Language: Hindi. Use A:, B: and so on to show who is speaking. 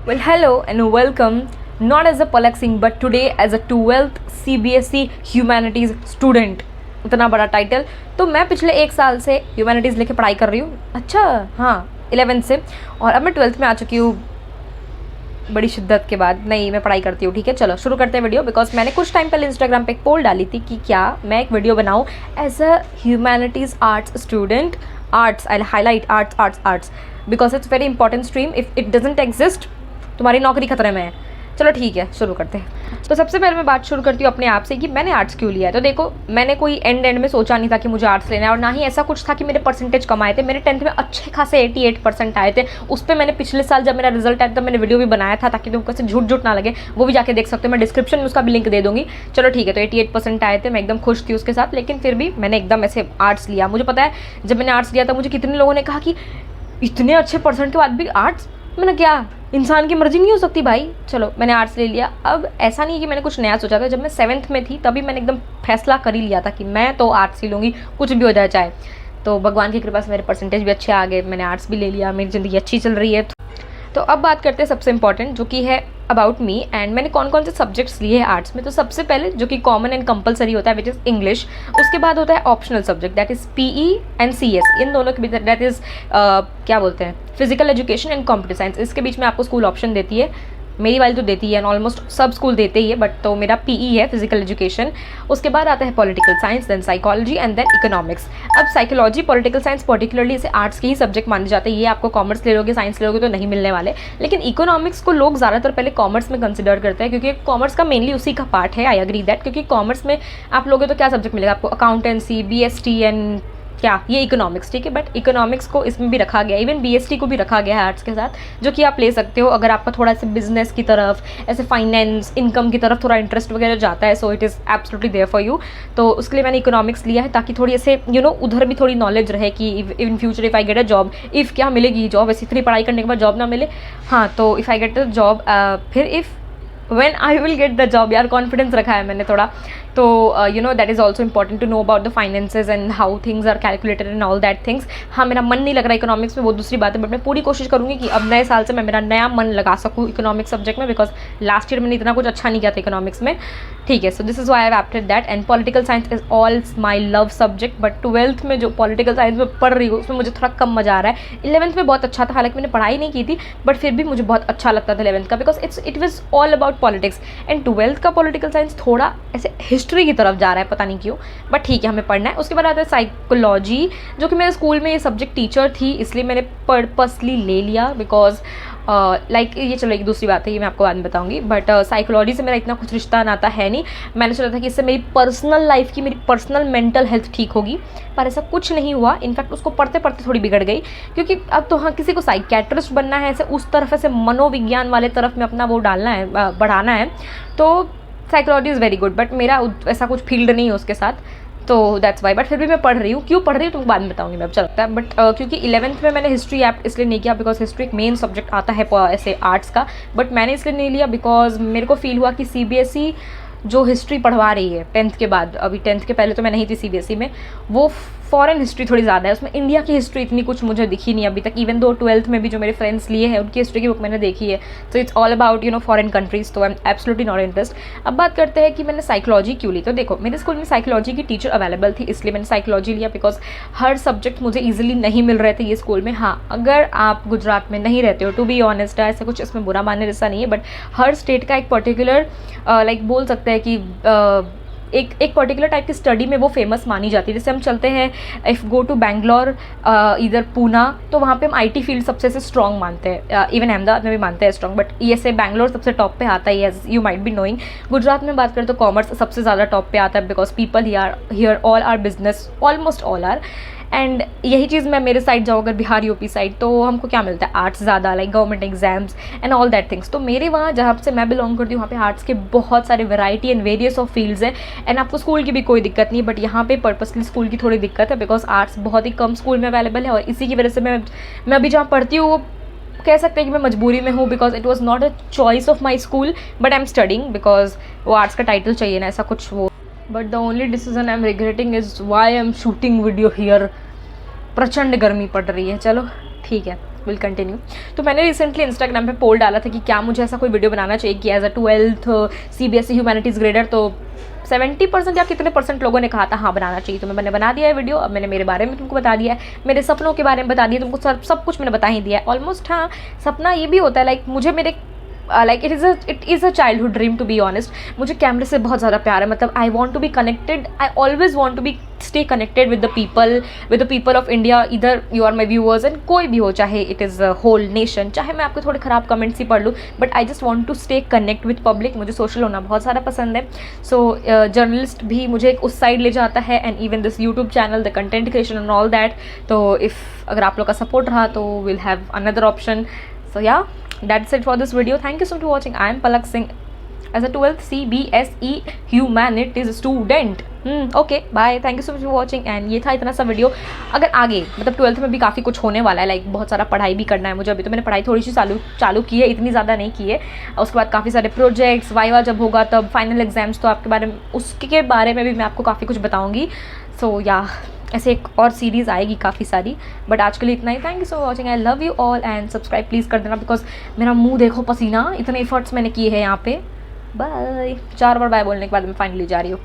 A: Well, hello and welcome, not as a Palak Singh, but today as a 12th CBSE Humanities student. इतना बड़ा टाइटल। तो मैं पिछले एक साल से ह्यूमैनिटीज़ लेके पढ़ाई कर रही हूँ। अच्छा, हाँ, 11th से, और अब मैं 12th में आ चुकी हूँ बड़ी शिद्दत के बाद। नहीं, मैं पढ़ाई करती हूँ। ठीक है, चलो शुरू करते हैं वीडियो। बिकॉज मैंने कुछ टाइम पहले इंस्टाग्राम पे एक पोल डाली थी कि क्या मैं एक वीडियो बनाऊँ as a humanities arts student. Arts, I highlight arts arts arts because it's very important stream. If it doesn't exist, तुम्हारी नौकरी खतरे में है। चलो ठीक है, शुरू करते हैं। तो सबसे पहले मैं बात शुरू करती हूँ अपने आप से कि मैंने आर्ट्स क्यों लिया है। तो देखो, मैंने कोई एंड में सोचा नहीं था कि मुझे आर्ट्स लेना है, और ना ही ऐसा कुछ था कि मेरे परसेंटेज कम आए थे। मेरे 10th में अच्छे खासे 88% आए थे। उस पर मैंने पिछले साल जब मेरा रिजल्ट आया तब मैंने वीडियो भी बनाया था, ताकि तुमको ऐसे झूठ ना लगे। वो भी जाके देख सकते हो, मैं डिस्क्रिप्शन में उसका भी लिंक दे दूँगी। चलो ठीक है, तो 88% आए थे, मैं एकदम खुश थी उसके साथ। लेकिन फिर भी मैंने एकदम ऐसे आर्ट्स लिया। मुझे पता है जब मैंने आर्ट्स लिया था मुझे कितने लोगों ने कहा कि इतने अच्छे परसेंट के बाद भी आर्ट्स। मैंने क्या, इंसान की मर्जी नहीं हो सकती भाई। चलो, मैंने आर्ट्स ले लिया। अब ऐसा नहीं है कि मैंने कुछ नया सोचा था। जब मैं 7th में थी तभी मैंने एकदम फैसला कर ही लिया था कि मैं तो आर्ट्स ही लूँगी, कुछ भी हो जाए चाहे। तो भगवान की कृपा से मेरे परसेंटेज भी अच्छे आ गए, मैंने आर्ट्स भी ले लिया, मेरी ज़िंदगी अच्छी चल रही है। तो अब बात करते हैं सबसे इंपॉर्टेंट, जो कि है अबाउट मी एंड मैंने कौन कौन से सब्जेक्ट्स लिए हैं आर्ट्स में। तो सबसे पहले जो कि कॉमन एंड कंपलसरी होता है, विच इज़ इंग्लिश। उसके बाद होता है optional subject, that is PE and CS. इन दोनों के बीच दैट इज़ क्या बोलते हैं, physical education and computer science. इसके बीच में आपको स्कूल ऑप्शन देती है, मेरी वाली तो देती है, ऑलमोस्ट सब स्कूल देते ही है, बट तो मेरा पीई है, फिजिकल एजुकेशन। उसके बाद आता है political science, then psychology and then economics. अब साइकोलॉजी, पॉलिटिकल साइंस पर्टिकुलरली इसे आर्ट्स के ही सब्जेक्ट माने जाते हैं। ये आपको कॉमर्स ले लोगे, साइंस ले लोगे तो नहीं मिलने वाले। लेकिन इकोनॉमिक्स को लोग ज़्यादातर पहले कॉमर्स में कंसिडर करते हैं, क्योंकि कॉमर्स का मेनली उसी का पार्ट है। आई एग्री दैट, क्योंकि कॉमर्स में आप लोगे तो क्या सब्जेक्ट मिलेगा आपको, अकाउंटेंसी, बीएसटी एंड क्या, ये इकोनॉमिक्स। ठीक है, बट इकोनॉमिक्स को इसमें भी रखा गया, इवन बीएसटी को भी रखा गया है आर्ट्स के साथ, जो कि आप ले सकते हो अगर आपका थोड़ा सा बिजनेस की तरफ, ऐसे फाइनेंस, इनकम की तरफ थोड़ा इंटरेस्ट वगैरह जाता है। So it is absolutely there for you. तो उसके लिए मैंने इकोनॉमिक्स लिया है, ताकि थोड़ी ऐसे उधर भी थोड़ी नॉलेज रहे कि in future if I get a job, if क्या मिलेगी जॉब, ऐसी इतनी पढ़ाई करने के बाद जॉब ना मिले। हाँ, तो if I get a job, फिर if when I will get the job, यार कॉन्फिडेंस रखा है मैंने थोड़ा। तो that is also important to know about the finances and how things are calculated and all that things. हाँ, मेरा मन नहीं लग रहा इकोनॉमिक्स में, वो दूसरी बात है, बट मैं पूरी कोशिश करूँगी कि अब नए साल से मैं मेरा नया मन लगा सकूँ इकोनॉमिक्स सब्जेक्ट में, बिकॉज लास्ट ईयर मैंने इतना कुछ अच्छा नहीं किया था इकोनॉमिक्स में। ठीक है, so this is why I have opted that. And political science is all my love subject, but 12th में जो पॉलिटिकल साइंस में पढ़ रही हूँ उसमें मुझे थोड़ा कम मज़ा आ रहा है। 11th में बहुत अच्छा था, हालांकि मैंने पढ़ाई नहीं की थी, बट फिर भी मुझे बहुत अच्छा लगता था 11th का, because it was all about politics. And 12th का पॉलिटिकल साइंस थोड़ा ऐसे हिस्ट्री की तरफ जा रहा है, पता नहीं क्यों, बट ठीक है, हमें पढ़ना है। उसके बाद आता है साइकोलॉजी, जो कि मेरे स्कूल में ये सब्जेक्ट टीचर थी, इसलिए मैंने पर्पसली ले लिया, बिकॉज लाइक ये चलो एक दूसरी बात है, ये मैं आपको बाद में बताऊंगी। बट साइकोलॉजी से मेरा इतना कुछ रिश्ता नाता है नहीं। मैंने सोचा था कि इससे मेरी पर्सनल लाइफ की, मेरी पर्सनल मेंटल हेल्थ ठीक होगी, पर ऐसा कुछ नहीं हुआ। इनफैक्ट उसको पढ़ते पढ़ते थोड़ी बिगड़ गई, क्योंकि अब तो हाँ, किसी को साइकेट्रिस्ट बनना है, ऐसे उस तरफ ऐसे मनोविज्ञान वाले तरफ में अपना वो डालना है, बढ़ाना है, तो psychology is very good, but मेरा ऐसा कुछ फील्ड नहीं है उसके साथ, तो दैट्स वाई। बट फिर भी मैं पढ़ रही हूँ। क्यों पढ़ रही हूँ तुमको बाद में बताऊँगी मैं, अब चलता है। बट क्योंकि 11th में मैंने हिस्ट्री ऐप्ट इसलिए नहीं किया, बिकॉज हिस्ट्री एक मेन सब्जेक्ट आता है ऐसे आर्ट्स का, बट मैंने इसलिए नहीं लिया बिकॉज मेरे को फील हुआ कि सीबीएसई जो हिस्ट्री पढ़वा रही है 10th के बाद, अभी 10th के पहले तो मैं नहीं थी सीबीएसई में, वो फॉरेन हिस्ट्री थोड़ी ज़्यादा है, उसमें इंडिया की हिस्ट्री इतनी कुछ मुझे दिखी नहीं अभी तक। इवन दो 12th में भी जो मेरे फ्रेंड्स लिए हैं उनकी हिस्ट्री की बुक मैंने देखी है, तो it's all about foreign countries, तो I am absolutely not interest. अब बात करते हैं कि मैंने साइकोलॉजी क्यों ली। तो देखो, मेरे स्कूल में साइकोलॉजी की टीचर अवेलेबल थी, इसलिए मैंने साइकोलॉजी लिया, बिकॉज हर सब्जेक्ट मुझे ईजिली नहीं मिल रहे थे ये स्कूल में। हाँ, अगर आप गुजरात में नहीं रहते हो, टू बी ऑनेस्ट, ऐसा कुछ इसमें बुरा मानने जैसा नहीं है, बट हर स्टेट का एक पर्टिकुलर लाइक बोल सकते हैं कि एक पर्टिकुलर टाइप की स्टडी में वो फेमस मानी जाती है। जैसे हम चलते हैं, इफ़ गो टू बैंगलोर, इधर पूना, तो वहाँ पे हम आईटी फील्ड सबसे से स्ट्रॉन्ग मानते हैं। इवन अहमदाबाद में भी मानते हैं स्ट्रॉन्ग, बट ये से बैंगलोर सबसे टॉप पे आता है, as you might be knowing. Gujarat में बात करें तो कॉमर्स सबसे ज़्यादा टॉप पे आता है, because people here all are business, almost all are. And यही चीज़ मैं मेरे साइड जाऊँ, अगर बिहार यूपी साइड, तो हमको क्या मिलता है, आर्ट्स ज़्यादा, like government exams and all that things. तो मेरे वहाँ जहाँ से मैं बिलोंग करती हूँ, वहाँ पे आर्ट्स के बहुत सारे variety and various of fields है। एंड आपको स्कूल की भी कोई दिक्कत नहीं, बट यहाँ पे पर्पसली स्कूल की थोड़ी दिक्कत है, बिकॉज आर्ट्स बहुत ही कम स्कूल में अवेलेबल है, और इसी की वजह से मैं अभी जहाँ पढ़ती हूँ वो कह सकते हैं कि मैं मजबूरी में हूँ, because it was not a choice of my school, but I am studying because वो आर्ट्स का टाइटल चाहिए ना, ऐसा कुछ वो। But the only decision I am regretting is why I am shooting video here. प्रचंड गर्मी पड़ रही है, चलो ठीक है, विल कंटिन्यू। तो मैंने रिसेंटली इंस्टाग्राम पे पोल डाला था कि क्या मुझे ऐसा कोई वीडियो बनाना चाहिए कि as a 12th CBSE humanities grader, तो 70% या कितने % लोगों ने कहा था हाँ बनाना चाहिए। तो मैंने बना दिया है वीडियो। अब मैंने मेरे बारे में तुमको बता दिया है, मेरे सपनों के बारे में बता दिया तुमको, सब कुछ मैंने बता ही दिया है ऑलमोस्ट। हाँ, सपना ये भी होता है लाइक मुझे मेरे like it is a childhood dream to be honest. मुझे कैमरे से बहुत ज़्यादा प्यार है, मतलब I want to be connected, I always want to be stay connected with the people of India, इधर you are my viewers and कोई भी हो, चाहे इट इज़ होल नेशन, चाहे मैं आपके थोड़े ख़राब कमेंट्स ही पढ़ लूँ, but I just want to stay connect with public. मुझे सोशल होना बहुत सारा पसंद है। सो जर्नलिस्ट भी मुझे एक उस साइड ले जाता है, and even this YouTube channel, the content creation and all that. तो अगर आप लोग का सपोर्ट रहा तो will have another option. So yeah, that's it for this video. Thank you so much for watching. I am Palak Singh as a 12th CBSE Humanities student. Okay, bye. Thank you so much for watching. And ये था इतना सा वीडियो। अगर आगे मतलब 12th में भी काफ़ी कुछ होने वाला है, लाइक बहुत सारा पढ़ाई भी करना है मुझे। अभी तो मैंने पढ़ाई थोड़ी सी चालू की है, इतनी ज़्यादा नहीं की है। उसके बाद काफ़ी सारे प्रोजेक्ट्स, वाइवा जब होगा तब फाइनल एग्जाम्स, तो उसके बारे में भी मैं आपको काफ़ी कुछ बताऊँगी। सो या ऐसे एक और सीरीज़ आएगी काफ़ी सारी, बट आज के लिए इतना ही। Thank you so watching, I love you all, and subscribe please कर देना, बिकॉज मेरा मुंह देखो पसीना, इतने एफर्ट्स मैंने किए हैं यहाँ पे। बाय। 4 बार बाय बोलने के बाद मैं फाइनली जा रही हूँ।